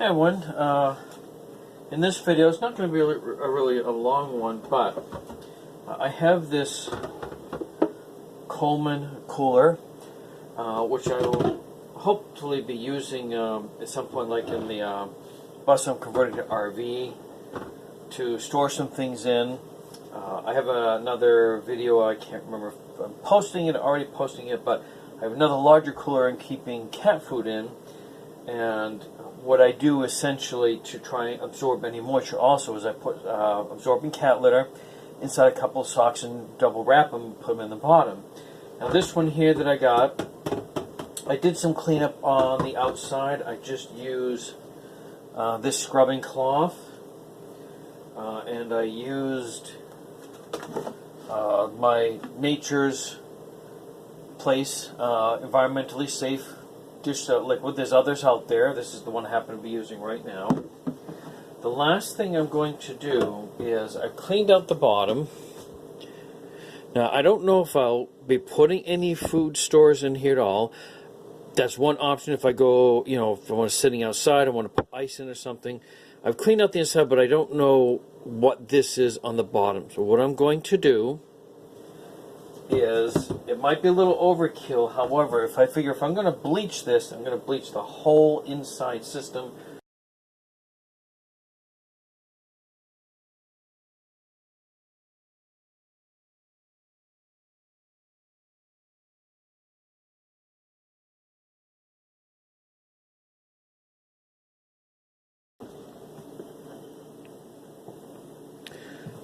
Hi everyone. In this video, it's not going to be really a long one, but I have this Coleman cooler, which I will hopefully be using at some point, like in the bus I'm converting to RV, to store some things in. I have another video, I can't remember if I'm already posting it, but I have another larger cooler I'm keeping cat food in, and what I do essentially to try and absorb any moisture also is I put absorbing cat litter inside a couple of socks and double wrap them and put them in the bottom. Now this one here that I got, I did some cleanup on the outside. I just use this scrubbing cloth, and I used my Nature's Place environmentally safe dish liquid. There's others out there. This is the one I happen to be using right now. The last thing I'm going to do is I've cleaned out the bottom. Now I don't know if I'll be putting any food stores in here at all. That's one option if I go, if I want to sitting outside, I want to put ice in or something. I've cleaned out the inside, but I don't know what this is on the bottom. So what I'm going to do is, it might be a little overkill, however, if I'm going to bleach this, I'm going to bleach the whole inside system.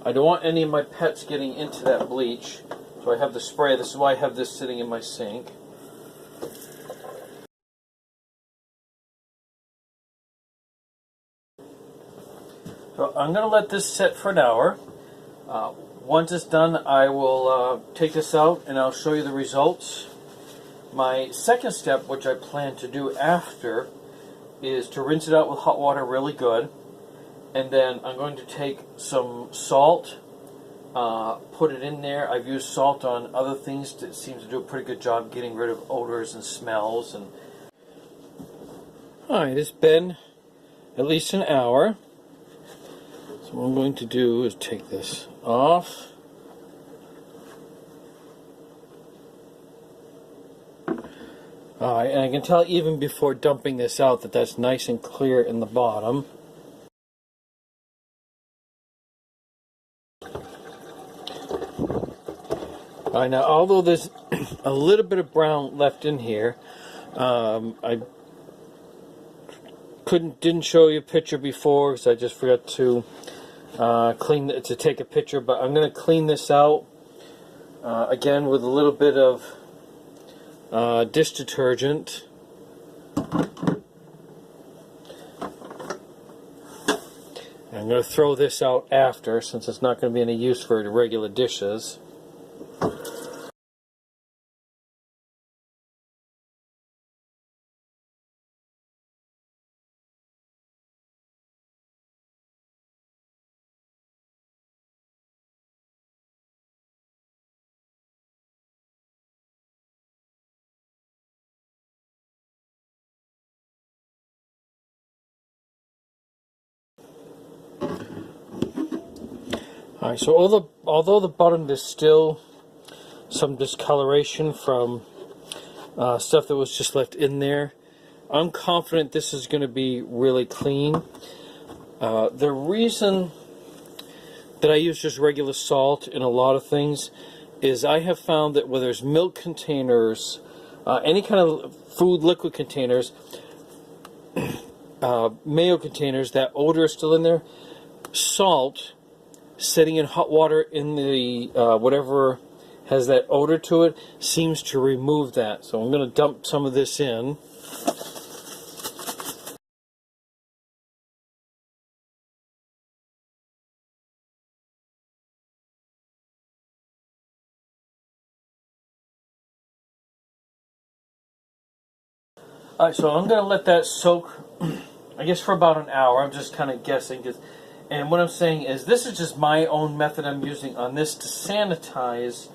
I don't want any of my pets getting into that bleach. So I have the spray. This is why I have this sitting in my sink. So I'm going to let this set for an hour. Once it's done, I will take this out and I'll show you the results. My second step, which I plan to do after, is to rinse it out with hot water really good. And then I'm going to take some salt, put it in there. I've used salt on other things that seems to do a pretty good job getting rid of odors and smells. Alright, it's been at least an hour. So what I'm going to do is take this off. Alright, and I can tell even before dumping this out that that's nice and clear in the bottom. Alright, now although there's a little bit of brown left in here, I didn't show you a picture before because I just forgot to take a picture, but I'm going to clean this out again with a little bit of dish detergent. I'm going to throw this out after, since it's not going to be any use for regular dishes. Alright, so although the bottom is still some discoloration from stuff that was just left in there, I'm confident this is going to be really clean. The reason that I use just regular salt in a lot of things is I have found that where there's milk containers, any kind of food liquid containers, mayo containers, that odor is still in there. Salt sitting in hot water in the whatever has that odor to it seems to remove that. So I'm going to dump some of this in. Alright, so I'm going to let that soak, I guess, for about an hour. I'm just kind of guessing. And what I'm saying is, this is just my own method I'm using on this to sanitize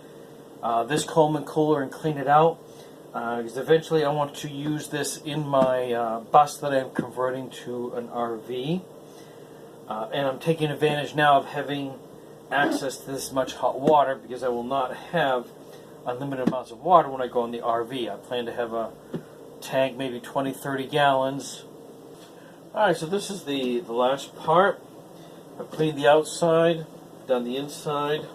this Coleman cooler and clean it out. because eventually I want to use this in my bus that I'm converting to an RV. And I'm taking advantage now of having access to this much hot water, because I will not have unlimited amounts of water when I go in the RV. I plan to have a tank, maybe 20-30 gallons. Alright, so this is the last part. I've cleaned the outside, done the inside.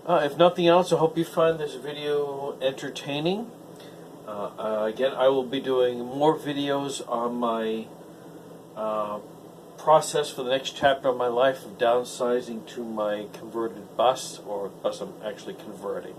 If nothing else, I hope you find this video entertaining. Again, I will be doing more videos on my process for the next chapter of my life of downsizing to my converted bus, or bus I'm actually converting.